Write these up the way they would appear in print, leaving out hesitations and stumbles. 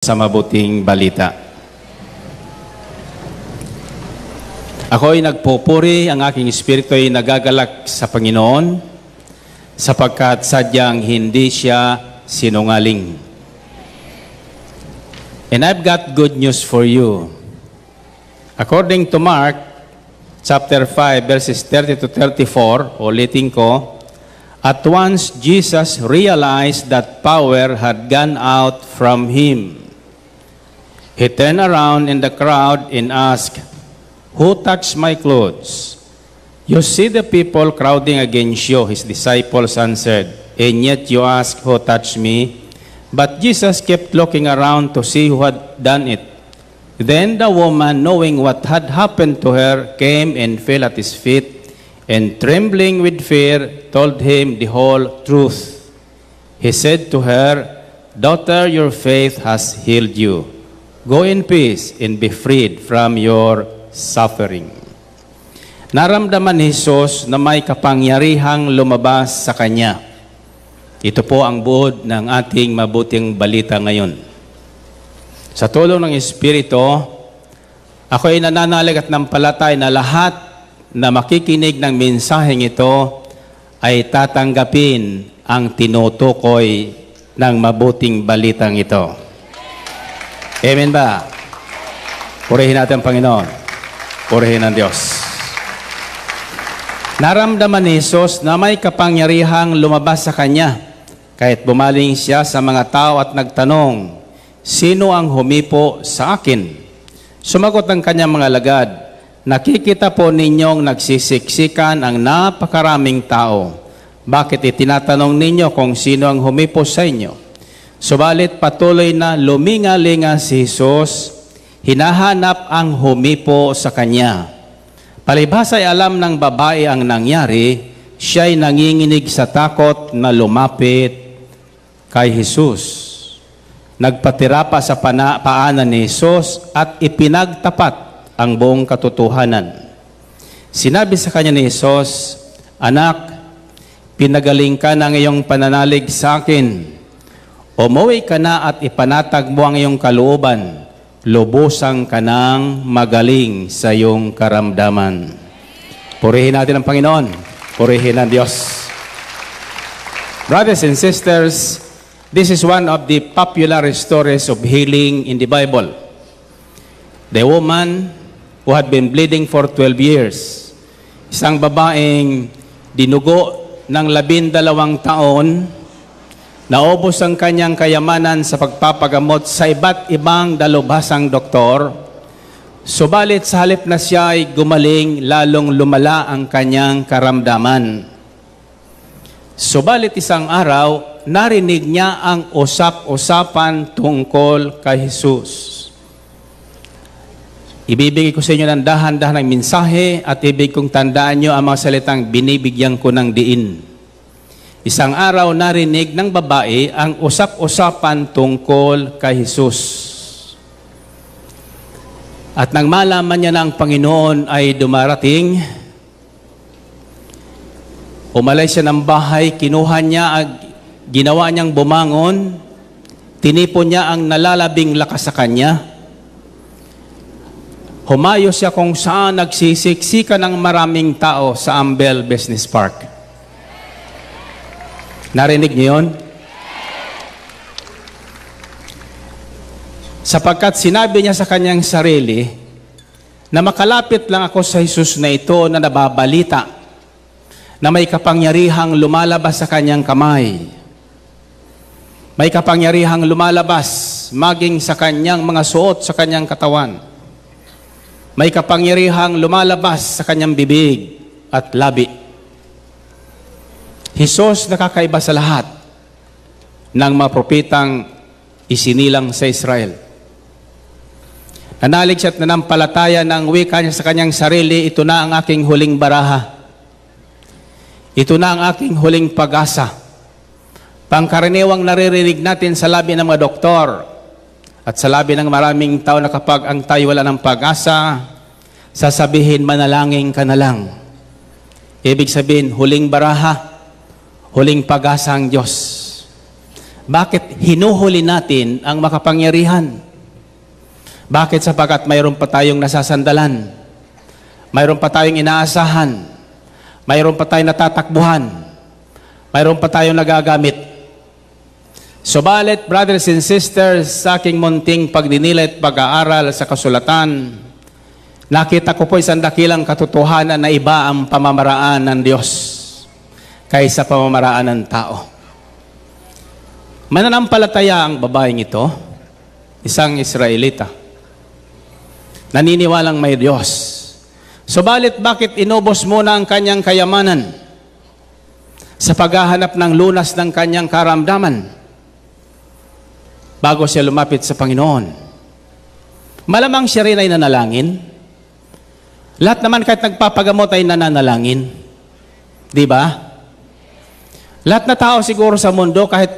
Sa mabuting balita. Ako'y nagpupuri, ang aking espiritu ay nagagalak sa Panginoon sapagkat sadyang hindi siya sinungaling. And I've got good news for you. According to Mark chapter 5 verses 30 to 34, ulitin ko, at once Jesus realized that power had gone out from him. He turned around in the crowd and asked, "Who touched my clothes?" "You see the people crowding against you," his disciples answered, "and yet you ask, 'Who touched me?'" But Jesus kept looking around to see who had done it. Then the woman, knowing what had happened to her, came and fell at his feet, and trembling with fear, told him the whole truth. He said to her, "Daughter, your faith has healed you. Go in peace and be freed from your suffering." Naramdaman ni Jesus na may kapangyarihang lumabas sa kanya. Ito po ang buod ng ating mabuting balita ngayon. Sa tulong ng Espiritu, ako ay nananalig at nampalatay na lahat na makikinig ng mensaheng ito ay tatanggapin ang tinutukoy ng mabuting balitang ito. Amen ba? Purihin natin ang Panginoon. Purihin ang Diyos. Naramdaman ni Jesus na may kapangyarihang lumabas sa kanya kahit bumaling siya sa mga tao at nagtanong, "Sino ang humipo sa akin?" Sumagot ang kanyang mga alagad, "Nakikita po ninyong nagsisiksikan ang napakaraming tao. Bakit itinatanong ninyo kung sino ang humipo sa inyo?" Subalit patuloy na luminga-linga si Jesus, hinahanap ang humipo sa kanya. Palibhas ay alam ng babae ang nangyari, siya'y nanginginig sa takot na lumapit kay Jesus. Nagpatira pa sa paanan ni Jesus at ipinagtapat ang buong katotohanan. Sinabi sa kanya ni Jesus, "Anak, pinagaling ka ng iyong pananalig sa akin. Umuwi ka na at ipanatag mo ang iyong kalooban. Lubusan ka nang magaling sa iyong karamdaman." Purihin natin ang Panginoon. Purihin ang Diyos. Brothers and sisters, this is one of the popular stories of healing in the Bible. The woman who had been bleeding for 12 years. Isang babaeng dinugo ng 12 taon, naubos ang kanyang kayamanan sa pagpapagamot sa iba't ibang dalubhasang doktor. Subalit sa halip na siya ay gumaling, lalong lumala ang kanyang karamdaman. Subalit isang araw, narinig niya ang usap-usapan tungkol kay Jesus. Ibibigay ko sa inyo ng dahan-dahan ng mensahe at ibig kong tandaan nyo ang mga salitang binibigyan ko ng diin. Isang araw narinig ng babae ang usap-usapan tungkol kay Jesus. At nang malaman niya na ang Panginoon ay dumarating, umalay siya ng bahay, kinuha niya at ginawa niyang bumangon, tinipon niya ang nalalabing lakas sa kanya, humayo siya kung saan nagsisiksika ng maraming tao sa Ambel Business Park. Narinig niyo yun? Sapagkat sinabi niya sa kanyang sarili na makalapit lang ako sa Jesus na ito na nababalita na may kapangyarihang lumalabas sa kanyang kamay. May kapangyarihang lumalabas maging sa kanyang mga suot sa kanyang katawan. May kapangyarihang lumalabas sa kanyang bibig at labi. Jesus nakakaiba sa lahat ng mga propetang isinilang sa Israel. Nanalig siya at nanampalataya ng wika niya sa kanyang sarili, "Ito na ang aking huling baraha. Ito na ang aking huling pag-asa." Pangkaraniwang naririnig natin sa labi ng mga doktor at sa labi ng maraming tao na kapag ang tayo wala ng pag-asa, sasabihin, "Manalangin ka na lang." Ibig sabihin, huling baraha, huling pag-asa ang Diyos. Bakit hinuhuli natin ang makapangyarihan? Bakit? Sapagkat mayroon pa tayong nasasandalan. Mayroon pa tayong inaasahan. Mayroon pa tayong natatakbuhan. Mayroon pa tayong nagagamit. Subalit, brothers and sisters, sa aking munting pagdinilit, pag-aaral sa kasulatan, nakita ko po isang dakilang katotohanan na iba ang pamamaraan ng Diyos kaysa pamamaraan ng tao. Mananampalataya ang babaeng ito, isang Israelita. Naniniwalang may Diyos. Subalit bakit inubos muna ang kanyang kayamanan sa paghahanap ng lunas ng kanyang karamdaman bago siya lumapit sa Panginoon? Malamang siya rin ay nanalangin. Lahat naman kahit nagpapagamot ay nananalangin. Di ba? Lahat na tao siguro sa mundo, kahit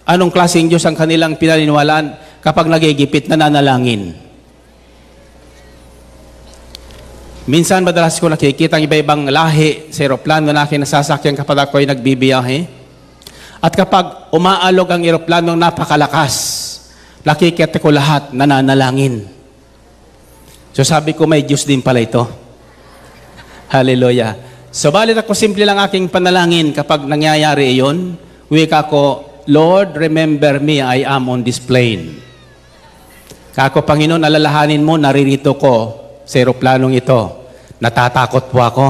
anong klaseng Diyos ang kanilang pinaniniwalaan, kapag nagigipit, nananalangin. Minsan, madalas ko nakikita ang iba-ibang lahi sa eroplano na aking nasasakyan kapag ako ay nagbibiyahe. At kapag umaalog ang eroplano napakalakas, nakikita ko lahat nananalangin. So sabi ko, may Diyos din pala ito. Hallelujah. So balit ako simple lang aking panalangin kapag nangyayari iyon, wika ko, Lord, remember me, I am on this plane. Kako, Panginoon, alalahanin mo, naririto ko sa eroplanong ito. Natatakot po ako.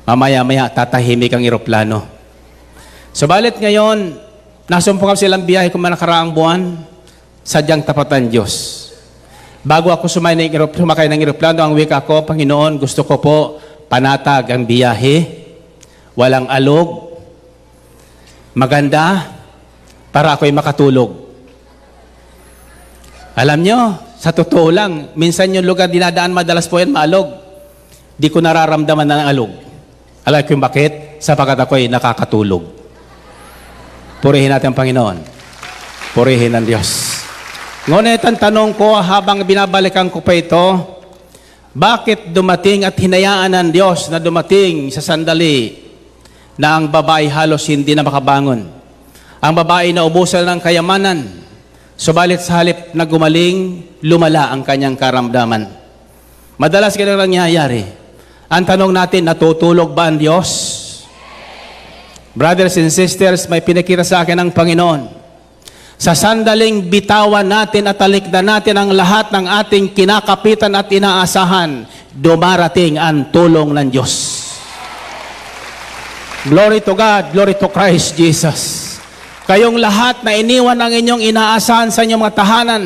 Mamaya-maya, tatahimik ang eroplano. Subalit ngayon, nasumpong silang biyahe kung manakaraang buwan, sadyang tapatan Diyos. Bago ako sumakay ng eroplano, ang wika ko, Panginoon, gusto ko po panatag ang biyahe, walang alog, maganda, para ako'y makatulog. Alam nyo, sa totoo lang, minsan yung lugar dinadaan madalas po yan maalog. Di ko nararamdaman ng alog. Alam ko yung bakit? Sapagkat ako'y nakakatulog. Purihin natin ang Panginoon. Purihin ang Diyos. Ngunit ang tanong ko habang binabalikan ko pa ito, bakit dumating at hinayaan ng Diyos na dumating sa sandali na ang babae halos hindi na makabangon? Ang babae na ubusan ng kayamanan, subalit sa halip na gumaling, lumala ang kanyang karamdaman. Madalas ganun nangyayari. Ang tanong natin, natutulog ba ang Diyos? Brothers and sisters, may pinakita sa akin ng Panginoon. Sa sandaling bitawan natin at talikdan natin ang lahat ng ating kinakapitan at inaasahan, dumarating ang tulong ng Diyos. Glory to God, glory to Christ Jesus. Kayong lahat na iniwan ang inyong inaasahan sa inyong mga tahanan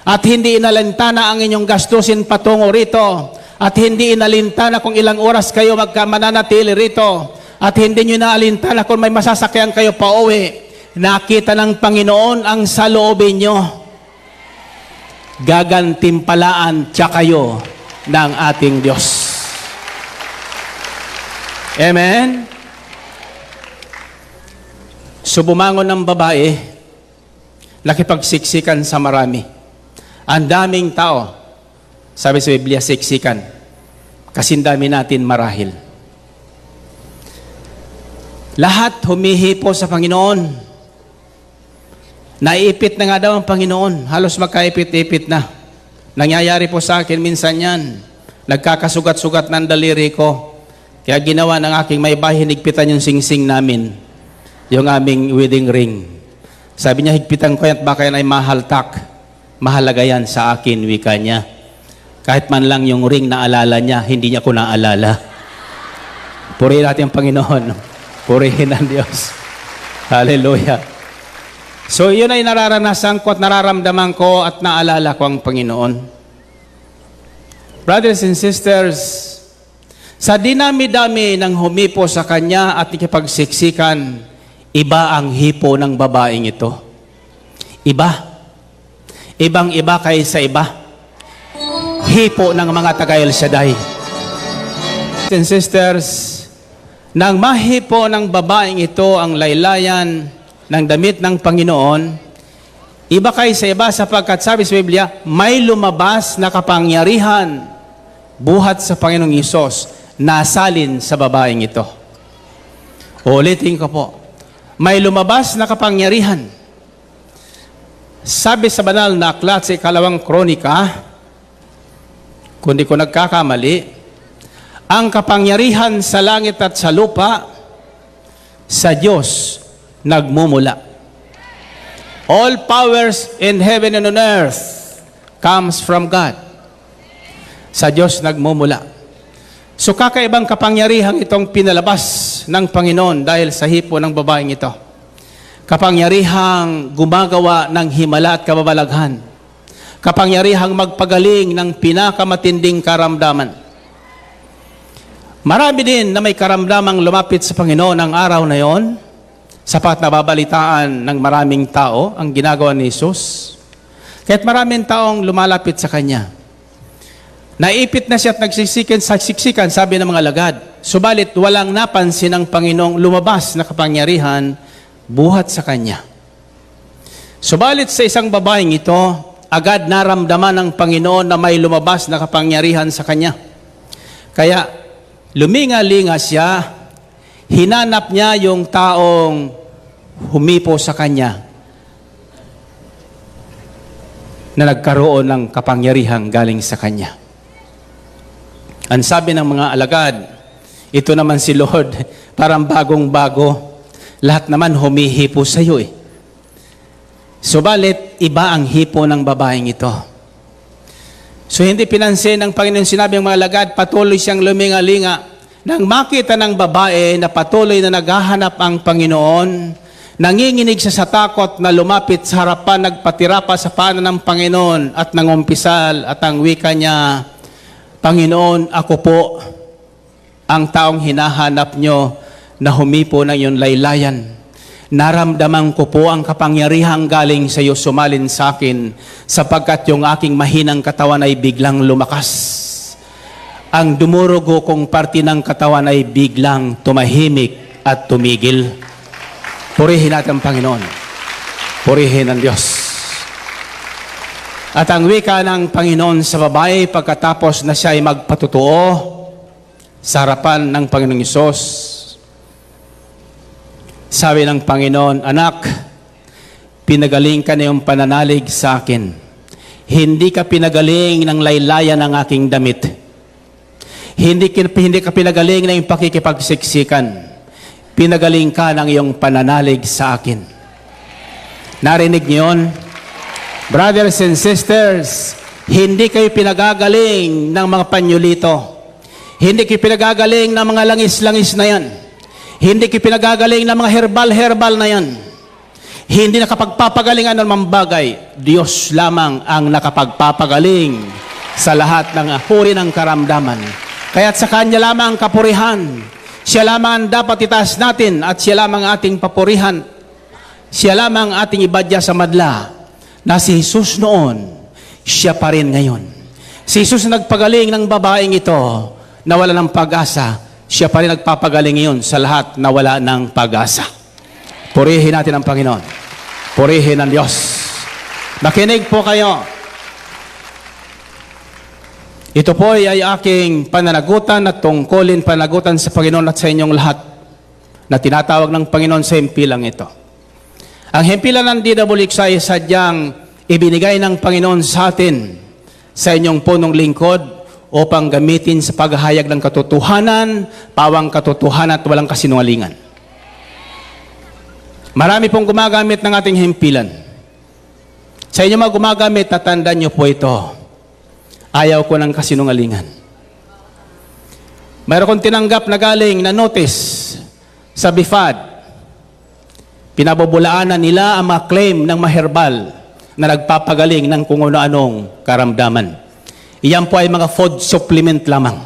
at hindi inalintana ang inyong gastusin patungo rito at hindi inalintana kung ilang oras kayo mananatili rito at hindi nyo inalintana kung may masasakyan kayo pa uwi. Nakita ng Panginoon ang saloobin nyo. Gagantimpalaan siya kayo ng ating Diyos. Amen? So bumangon ng babae, nakipagsiksikan sa marami. Ang daming tao, sabi sa Biblia, siksikan. Kasindami natin marahil. Lahat humihipo sa Panginoon. Naiipit na nga daw ang Panginoon. Halos magkaipit-ipit na. Nangyayari po sa akin minsan yan. Nagkakasugat-sugat ng daliri ko. Kaya ginawa ng aking may bahay, hinigpitan yung singsing namin. Yung aming wedding ring. Sabi niya, higpitan ko yan at baka yan ay mahaltak. Mahalaga yan sa akin, wika niya. Kahit man lang yung ring na alala niya, hindi niya ko naalala. Purihin natin ang Panginoon. Purihin ang Diyos. Hallelujah. So, yun ay nararanasan ko at nararamdaman ko at naalala ko ang Panginoon. Brothers and sisters, sa dinami-dami ng humipo sa Kanya at ikipagsiksikan, iba ang hipo ng babaeng ito. Iba. Ibang-iba kaysa iba. Hipo ng mga taga-El Shaddai. Brothers and sisters, nang mahipo ng babaeng ito ang laylayan ng damit ng Panginoon, iba kaysa iba sapagkat sabi sa Biblia, may lumabas na kapangyarihan buhat sa Panginoong Hesus nasalin sa babaeng ito. Ulitin ko po, may lumabas na kapangyarihan. Sabi sa banal na aklat sa 2 Kronika, kung di ko nagkakamali, ang kapangyarihan sa langit at sa lupa, sa Diyos nagmumula. All powers in heaven and on earth comes from God. Sa Diyos nagmumula. So kakaibang kapangyarihan itong pinalabas ng Panginoon dahil sa hipo ng babaeng ito. Kapangyarihang gumagawa ng himala at kababalaghan. Kapangyarihang magpagaling ng pinakamatinding karamdaman. Marami din na may karamdamang lumapit sa Panginoon ang araw na yon, sapat na babalitaan ng maraming tao ang ginagawa ni Jesus. Kahit maraming taong lumalapit sa Kanya. Naipit na siya at nagsisiksikan, sabi ng mga alagad. Subalit walang napansin ang Panginoong lumabas na kapangyarihan buhat sa Kanya. Subalit sa isang babaeng ito, agad naramdaman ng Panginoon na may lumabas na kapangyarihan sa Kanya. Kaya luminga-linga siya, hinanap niya yung taong humipo sa Kanya na nagkaroon ng kapangyarihang galing sa Kanya. Ang sabi ng mga alagad, ito naman si Lord, parang bagong-bago. Lahat naman humihipo sa iyo eh. Subalit, iba ang hipo ng babaeng ito. So hindi pinansin ng Panginoon, sinabi ng mga alagad, patuloy siyang luminga-linga. Nang makita ng babae na patuloy na naghahanap ang Panginoon, nanginginig siya sa takot na lumapit sa harapan, nagpatira pa sa paanan ng Panginoon at nangumpisal at ang wika niya, Panginoon, ako po ang taong hinahanap nyo na humipo ng iyong laylayan. Naramdaman ko po ang kapangyarihang galing sa iyo sumalin sa akin sapagkat yung aking mahinang katawan ay biglang lumakas. Ang dumurugo kong parte ng katawan ay biglang tumahimik at tumigil. Purihin natin ang Panginoon. Purihin ang Diyos. At ang wika ng Panginoon sa babae pagkatapos na siya ay magpatutuo sa harapan ng Panginoong Hesus. Sabi ng Panginoon, anak, pinagaling ka na yung pananalig sa akin. Hindi ka pinagaling ng laylayan ng aking damit. Hindi ka pinagaling ng iyong pakikipagsiksikan. Pinagaling ka ng iyong pananalig sa akin. Narinig niyo yun? Brothers and sisters, hindi kayo pinagagaling ng mga panyulito. Hindi kayo pinagagaling ng mga langis-langis na yan. Hindi kayo pinagagaling ng mga herbal-herbal na yan. Hindi nakapagpapagalingan ng mga bagay. Diyos lamang ang nakapagpapagaling sa lahat ng uri ng karamdaman. Kaya't sa Kanya lamang ang kapurihan. Siya lamang ang dapat itaas natin at siya lamang ating papurihan. Siya lamang ating ibadya sa madla. Na si Jesus noon, siya pa rin ngayon. Si Jesus na nagpagaling ng babaeng ito na wala ng pag-asa, siya pa rin nagpapagaling ngayon sa lahat na wala ng pag-asa. Purihin natin ang Panginoon. Purihin ang Diyos. Makinig po kayo. Ito po ay aking pananagutan at tungkulin pananagutan sa Panginoon at sa inyong lahat na tinatawag ng Panginoon sa himpilang ito. Ang himpilan ng DWX ay sadyang ibinigay ng Panginoon sa atin sa inyong punong lingkod upang gamitin sa paghahayag ng katotohanan, pawang katotohanan at walang kasinungalingan. Marami pong gumagamit ng ating himpilan. Sa inyo mga gumagamit, tatandaan nyo po ito. Ayaw ko ng kasinungalingan. Mayroon kong tinanggap na galing na notice sa BIFAD. Pinabubulaanan nila ang mga claim ng maherbal na nagpapagaling ng kung ano-anong karamdaman. Iyan po ay mga food supplement lamang.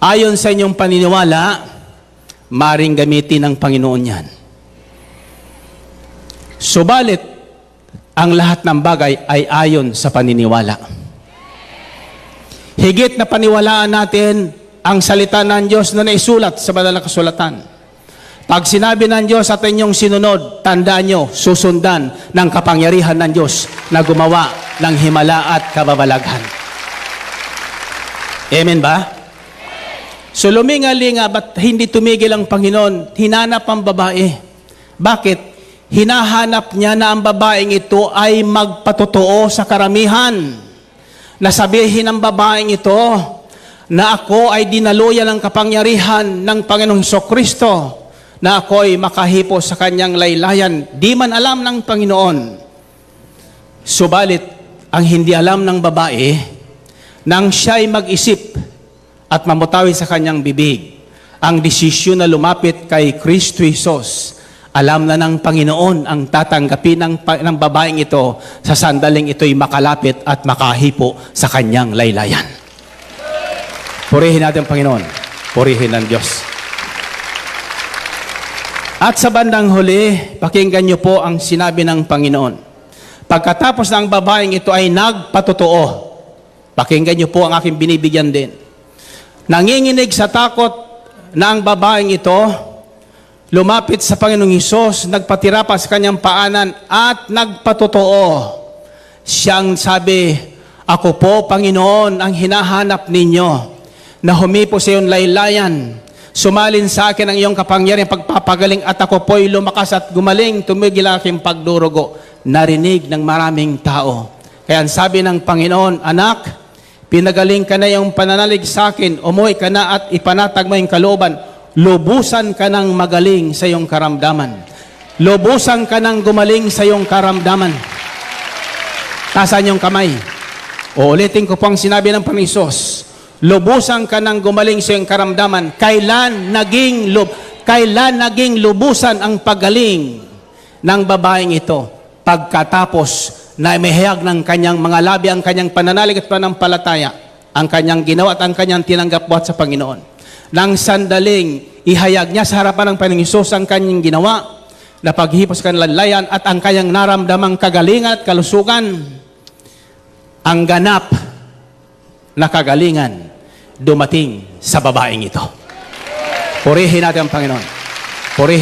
Ayon sa inyong paniniwala, maring gamitin ng Panginoon yan. Subalit, ang lahat ng bagay ay ayon sa paniniwala. Higit na paniwalaan natin ang salita ng Diyos na naisulat sa banal na kasulatan. Pag sinabi ng Diyos at inyong sinunod, tandaan nyo, susundan ng kapangyarihan ng Diyos na gumawa ng himala at kababalaghan. Amen ba? So luminga-linga, ba't hindi tumigil ang Panginoon? Hinanap ang babae. Bakit? Hinahanap niya na ang babaeng ito ay magpatotoo sa karamihan. Nasabihin ng babaeng ito na ako ay dinaluyan ng kapangyarihan ng Panginoong Hesukristo, na ako ay makahipo sa kanyang laylayan. Di man alam ng Panginoon. Subalit, ang hindi alam ng babae, nang siya ay mag-isip at mamutawi sa kanyang bibig, ang desisyon na lumapit kay Kristo Jesus, alam na ng Panginoon ang tatanggapin ng babaeng ito sa sandaling ito'y makalapit at makahipo sa kanyang laylayan. Purihin natin ang Panginoon. Purihin ang Diyos. At sa bandang huli, pakinggan niyo po ang sinabi ng Panginoon. Pagkatapos ng babaeng ito ay nagpatotoo, pakinggan niyo po ang aking binibigyan din. Nanginginig sa takot na ang babaeng ito lumapit sa Panginoong Hesus, nagpatira pa sa kanyang paanan at nagpatotoo. Siyang sabi, ako po, Panginoon, ang hinahanap ninyo, na humipo sa iyong laylayan. Sumalin sa akin ang iyong kapangyarihan, pagpapagaling, at ako po'y lumakas at gumaling, tumigil aking pagdurugo. Narinig ng maraming tao. Kaya ang sabi ng Panginoon, anak, pinagaling ka na yung pananalig sa akin, umuwi ka na at ipanatag mo yung kalooban. Lubusan ka ng magaling sa iyong karamdaman. Lubusan ka ng gumaling sa iyong karamdaman. Tasan yung kamay. Uulitin ko po ang sinabi ng Panginoon Hesus. Lubusan ka ng gumaling sa iyong karamdaman. Kailan naging lubusan ang pagaling ng babaeng ito? Pagkatapos na imihayag ng kanyang mga labi ang kanyang pananalig at panampalataya, ang kanyang ginawa at ang kanyang tinanggap buhat sa Panginoon. Nang sandaling ihayag niya sa harapan ng Panginoong Hesus ang kanyang ginawa, na paghihipos sa kanilang layan at ang kanyang naramdamang kagalingan at kalusugan, ang ganap na kagalingan dumating sa babaeng ito. Purihin natin ang Panginoon. Purihin.